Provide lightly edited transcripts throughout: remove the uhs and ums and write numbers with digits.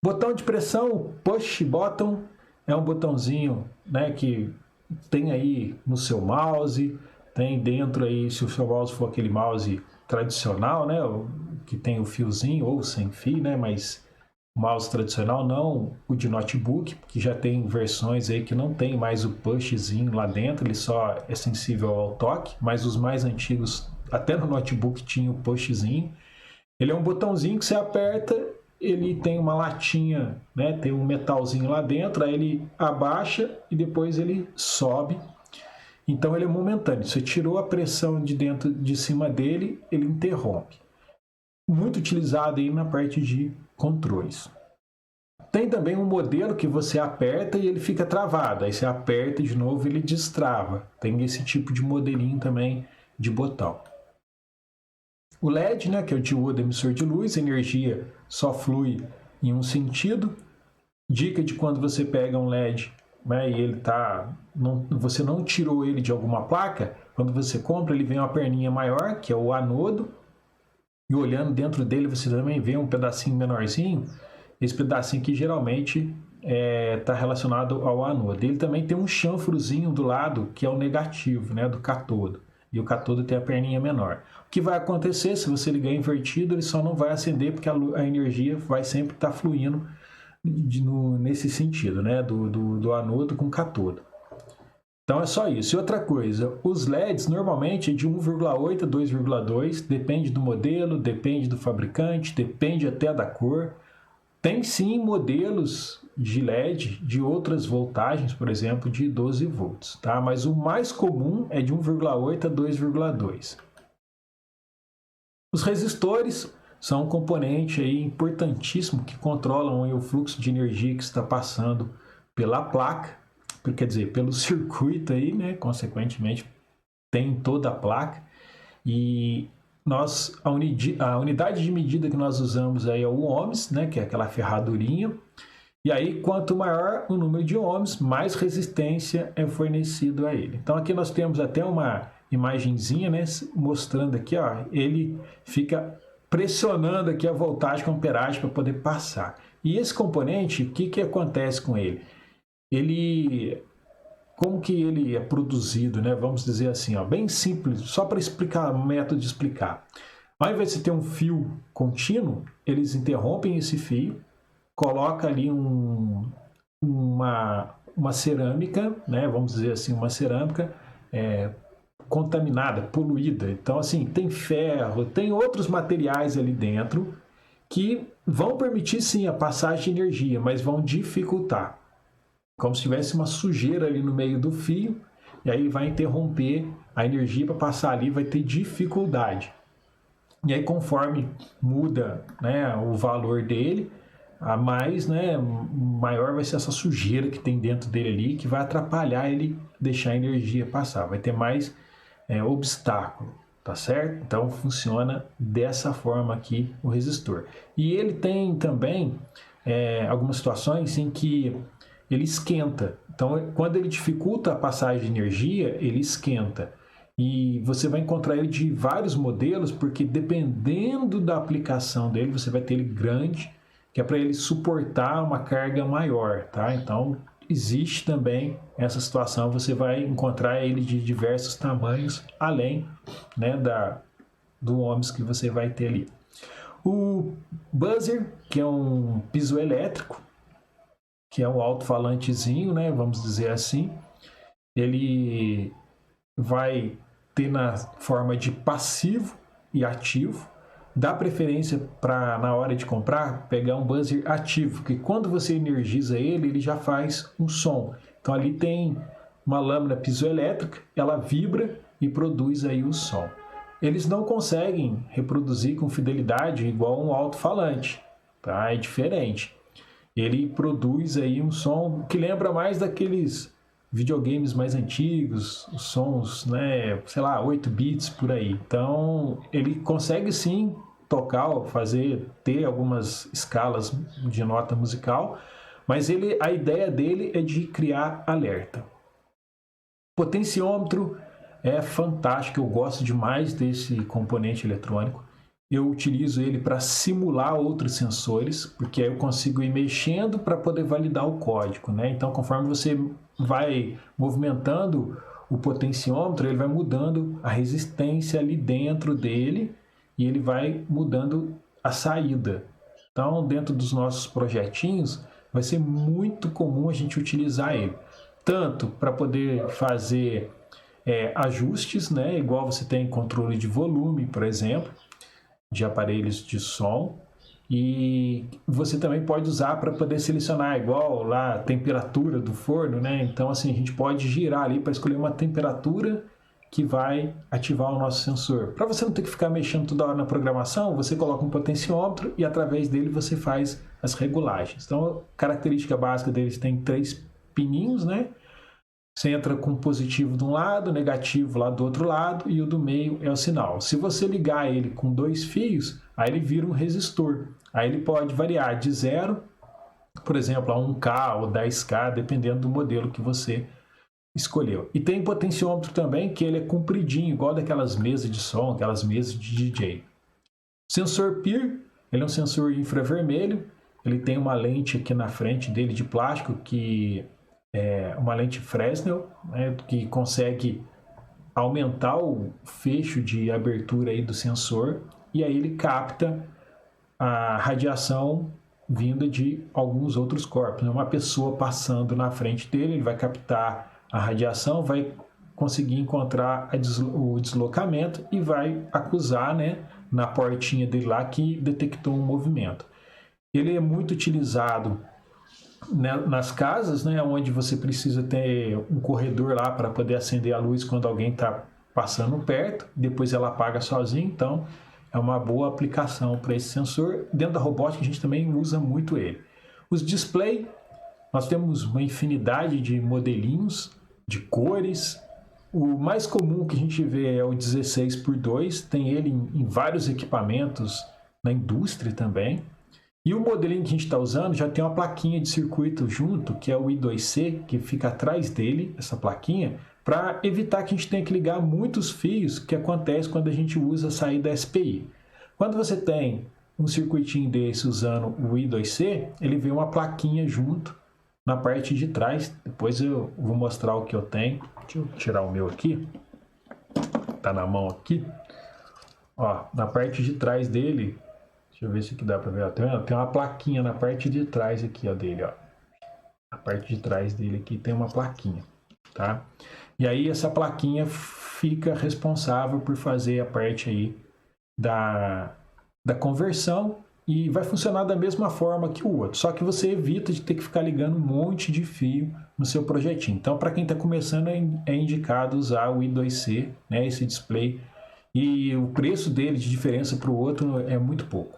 Botão de pressão, push button, é um botãozinho, né, que tem aí no seu mouse, tem dentro aí, se o seu mouse for aquele mouse tradicional, né, que tem o fiozinho ou sem fio, né, mas o mouse tradicional não o de notebook, que já tem versões aí que não tem mais o pushzinho lá dentro, ele só é sensível ao toque, mas os mais antigos, até no notebook tinha o pushzinho. Ele é um botãozinho que você aperta, ele tem uma latinha, né? Tem um metalzinho lá dentro, aí ele abaixa e depois ele sobe. Então ele é momentâneo. Você tirou a pressão de dentro de cima dele, ele interrompe. Muito utilizado aí na parte de controles. Tem também um modelo que você aperta e ele fica travado. Aí você aperta de novo e ele destrava. Tem esse tipo de modelinho também de botão. O LED, né, que é o diodo emissor de luz, a energia só flui em um sentido. Dica de quando você pega um LED, né, e ele você não tirou ele de alguma placa, quando você compra ele vem uma perninha maior, que é o anodo, e olhando dentro dele você também vê um pedacinho menorzinho. Esse pedacinho aqui geralmente está relacionado ao anodo. Ele também tem um chanfrozinho do lado, que é o negativo, né, do catodo. E o catodo tem a perninha menor. O que vai acontecer se você ligar invertido, ele só não vai acender porque a energia vai sempre estar fluindo nesse sentido, né? Do anodo com catodo. Então é só isso. E outra coisa, os LEDs normalmente é de 1,8 a 2,2, depende do modelo, depende do fabricante, depende até da cor. Tem sim modelos de LED de outras voltagens, por exemplo, de 12 volts, tá? Mas o mais comum é de 1,8 a 2,2. Os resistores são um componente aí importantíssimo que controlam aí o fluxo de energia que está passando pela placa, quer dizer, pelo circuito aí, né? Consequentemente, tem toda a placa. E a unidade de medida que nós usamos aí é o ohms, né, que é aquela ferradurinha. E aí, quanto maior o número de ohms, mais resistência é fornecido a ele. Então, aqui nós temos até uma imagenzinha, né, mostrando aqui, ó, ele fica pressionando aqui a voltagem com amperagem para poder passar. E esse componente, o que acontece com ele? Como que ele é produzido, né? Vamos dizer assim, ó, bem simples, só para explicar, o método de explicar. Ao invés de ter um fio contínuo, eles interrompem esse fio, coloca ali uma cerâmica, né? Vamos dizer assim, uma cerâmica contaminada, poluída. Então, assim, tem ferro, tem outros materiais ali dentro que vão permitir, sim, a passagem de energia, mas vão dificultar. Como se tivesse uma sujeira ali no meio do fio, e aí vai interromper a energia para passar ali, vai ter dificuldade. E aí, conforme muda, né, o valor dele, a mais, né, maior vai ser essa sujeira que tem dentro dele ali, que vai atrapalhar ele deixar a energia passar. Vai ter mais obstáculo, tá certo? Então, funciona dessa forma aqui o resistor. E ele tem também algumas situações em que ele esquenta. Então, quando ele dificulta a passagem de energia, ele esquenta. E você vai encontrar ele de vários modelos, porque dependendo da aplicação dele, você vai ter ele grande, que é para ele suportar uma carga maior, tá? Então, existe também essa situação, você vai encontrar ele de diversos tamanhos, além, né, do ohms que você vai ter ali. O buzzer, que é um piezoelétrico, que é um alto-falantezinho, né, vamos dizer assim, ele vai ter na forma de passivo e ativo. Dá preferência para, na hora de comprar, pegar um buzzer ativo, que quando você energiza ele, ele já faz um som. Então ali tem uma lâmina piezoelétrica, ela vibra e produz aí o som. Eles não conseguem reproduzir com fidelidade igual um alto-falante, tá? É diferente. Ele produz aí um som que lembra mais daqueles videogames mais antigos, os sons, né, sei lá, 8 bits por aí. Então, ele consegue sim tocar, ter algumas escalas de nota musical, mas a ideia dele é de criar alerta. Potenciômetro é fantástico, eu gosto demais desse componente eletrônico. eu utilizo ele para simular outros sensores, porque aí eu consigo ir mexendo para poder validar o código, né? Então, conforme você vai movimentando o potenciômetro, ele vai mudando a resistência ali dentro dele e ele vai mudando a saída. Então, dentro dos nossos projetinhos, vai ser muito comum a gente utilizar ele, tanto para poder fazer ajustes, né? Igual você tem controle de volume, por exemplo, de aparelhos de som, e você também pode usar para poder selecionar igual lá a temperatura do forno, né? Então assim, a gente pode girar ali para escolher uma temperatura que vai ativar o nosso sensor. Para você não ter que ficar mexendo toda hora na programação, você coloca um potenciômetro e através dele você faz as regulagens. Então, a característica básica deles tem 3 pininhos, né? Você entra com positivo de um lado, negativo lá do outro lado e o do meio é o sinal. Se você ligar ele com 2 fios, aí ele vira um resistor. Aí ele pode variar de 0, por exemplo, a 1K ou 10K, dependendo do modelo que você escolheu. E tem potenciômetro também, que ele é compridinho, igual daquelas mesas de som, aquelas mesas de DJ. Sensor PIR, ele é um sensor infravermelho, ele tem uma lente aqui na frente dele de plástico que uma lente Fresnel, né, que consegue aumentar o fecho de abertura aí do sensor e aí ele capta a radiação vinda de alguns outros corpos. Uma pessoa passando na frente dele, ele vai captar a radiação, vai conseguir encontrar o deslocamento e vai acusar, né, na portinha dele lá que detectou um movimento. Ele é muito utilizado nas casas, né, onde você precisa ter um corredor lá para poder acender a luz quando alguém está passando perto, depois ela apaga sozinha, então é uma boa aplicação para esse sensor. Dentro da robótica a gente também usa muito ele. Os display, nós temos uma infinidade de modelinhos, de cores. O mais comum que a gente vê é o 16x2, tem ele em vários equipamentos na indústria também. E o modelinho que a gente está usando já tem uma plaquinha de circuito junto, que é o I2C, que fica atrás dele, essa plaquinha, para evitar que a gente tenha que ligar muitos fios, que acontece quando a gente usa a saída SPI. Quando você tem um circuitinho desse usando o I2C, ele vem uma plaquinha junto na parte de trás. Depois eu vou mostrar o que eu tenho. Deixa eu tirar o meu aqui. Tá na mão aqui. Ó, na parte de trás dele, deixa eu ver se aqui dá para ver. Ó, tem uma plaquinha na parte de trás aqui, ó, dele, ó. A parte de trás dele aqui tem uma plaquinha, tá? E aí essa plaquinha fica responsável por fazer a parte aí da conversão e vai funcionar da mesma forma que o outro. Só que você evita de ter que ficar ligando um monte de fio no seu projetinho. Então, para quem está começando, é indicado usar o I2C, né, esse display. E o preço dele de diferença para o outro é muito pouco.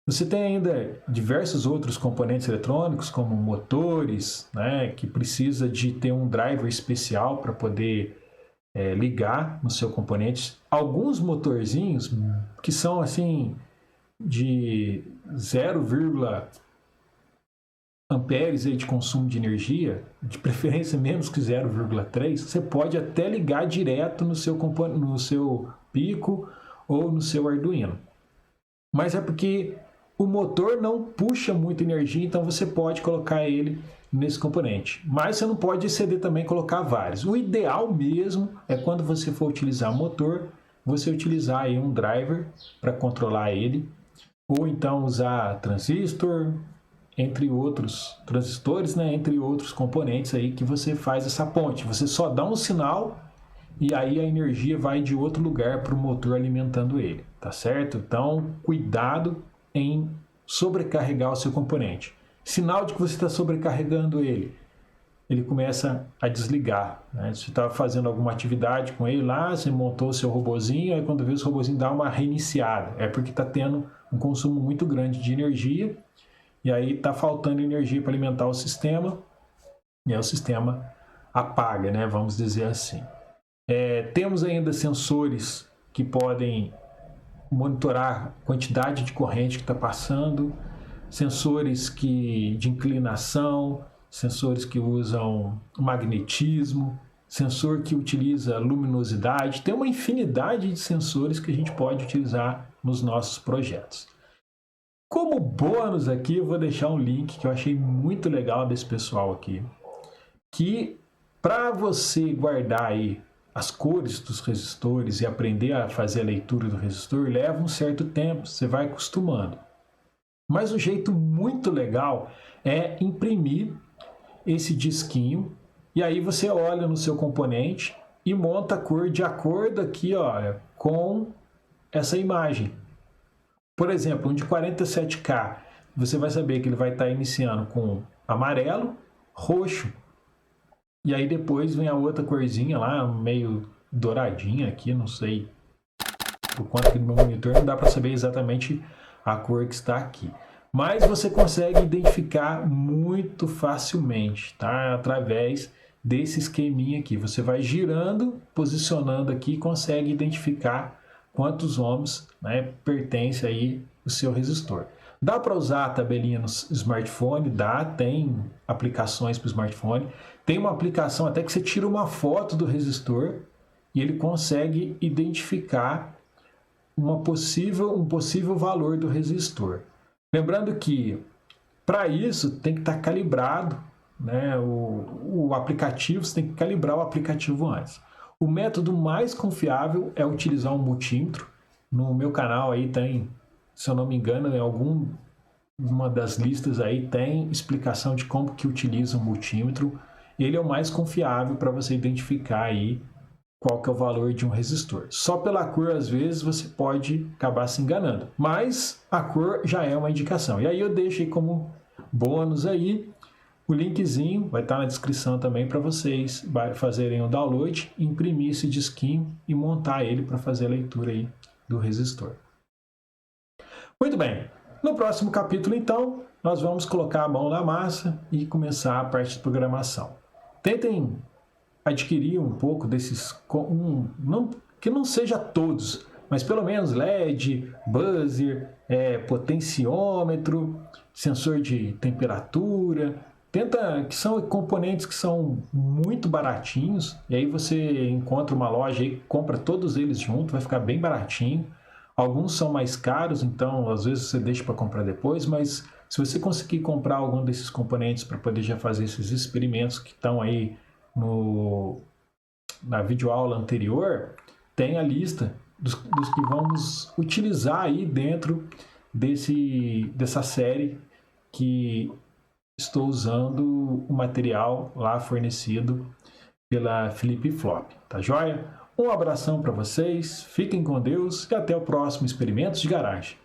Você tem ainda diversos outros componentes eletrônicos, como motores, né, que precisa de ter um driver especial para poder ligar no seu componente. Alguns motorzinhos que são assim de 0, amperes aí de consumo de energia, de preferência menos que 0,3, você pode até ligar direto no seu Pico ou no seu Arduino. Mas é porque o motor não puxa muita energia, então você pode colocar ele nesse componente. Mas você não pode exceder também colocar vários. O ideal mesmo é quando você for utilizar motor, você utilizar aí um driver para controlar ele, ou então usar transistor, entre outros transistores, né, entre outros componentes aí que você faz essa ponte. Você só dá um sinal e aí a energia vai de outro lugar para o motor alimentando ele, tá certo? Então, cuidado em sobrecarregar o seu componente. Sinal de que você está sobrecarregando ele, ele começa a desligar, né? Você está fazendo alguma atividade com ele lá, você montou o seu robozinho, aí quando vê o robozinho dá uma reiniciada, é porque está tendo um consumo muito grande de energia e aí está faltando energia para alimentar o sistema e aí o sistema apaga, né? Vamos dizer assim. Temos ainda sensores que podem monitorar a quantidade de corrente que está passando, sensores de inclinação, sensores que usam magnetismo, sensor que utiliza luminosidade. Tem uma infinidade de sensores que a gente pode utilizar nos nossos projetos. Como bônus aqui, eu vou deixar um link que eu achei muito legal desse pessoal aqui, que para você guardar aí as cores dos resistores e aprender a fazer a leitura do resistor leva um certo tempo, você vai acostumando. Mas um jeito muito legal é imprimir esse disquinho e aí você olha no seu componente e monta a cor de acordo aqui, olha, com essa imagem. Por exemplo, um de 47K, você vai saber que ele vai estar iniciando com amarelo, roxo, e aí depois vem a outra corzinha lá, meio douradinha aqui, não sei por quanto que no meu monitor não dá para saber exatamente a cor que está aqui. Mas você consegue identificar muito facilmente, tá? Através desse esqueminha aqui. Você vai girando, posicionando aqui e consegue identificar quantos ohms, né, pertence aí o seu resistor. Dá para usar a tabelinha no smartphone? Dá, tem aplicações para o smartphone. Tem uma aplicação até que você tira uma foto do resistor e ele consegue identificar um possível valor do resistor. Lembrando que para isso tem que estar calibrado, né? O aplicativo, você tem que calibrar o aplicativo antes. O método mais confiável é utilizar um multímetro. No meu canal aí tem, se eu não me engano, em uma das listas aí tem explicação de como que utiliza um multímetro. Ele é o mais confiável para você identificar aí qual que é o valor de um resistor. Só pela cor, às vezes, você pode acabar se enganando, mas a cor já é uma indicação. E aí eu deixo aí como bônus aí o linkzinho, vai estar na descrição também para vocês fazerem o download, imprimir esse disquinho e montar ele para fazer a leitura aí do resistor. Muito bem, no próximo capítulo então, nós vamos colocar a mão na massa e começar a parte de programação. Tentem adquirir um pouco desses, que não seja todos, mas pelo menos LED, buzzer, potenciômetro, sensor de temperatura. Tenta, que são componentes que são muito baratinhos, e aí você encontra uma loja e compra todos eles juntos, vai ficar bem baratinho. Alguns são mais caros, então às vezes você deixa para comprar depois, mas se você conseguir comprar algum desses componentes para poder já fazer esses experimentos que estão aí na videoaula anterior, tem a lista dos que vamos utilizar aí dentro dessa série que estou usando o material lá fornecido pela Flip Flop, tá joia? Um abração para vocês, fiquem com Deus e até o próximo Experimentos de Garagem.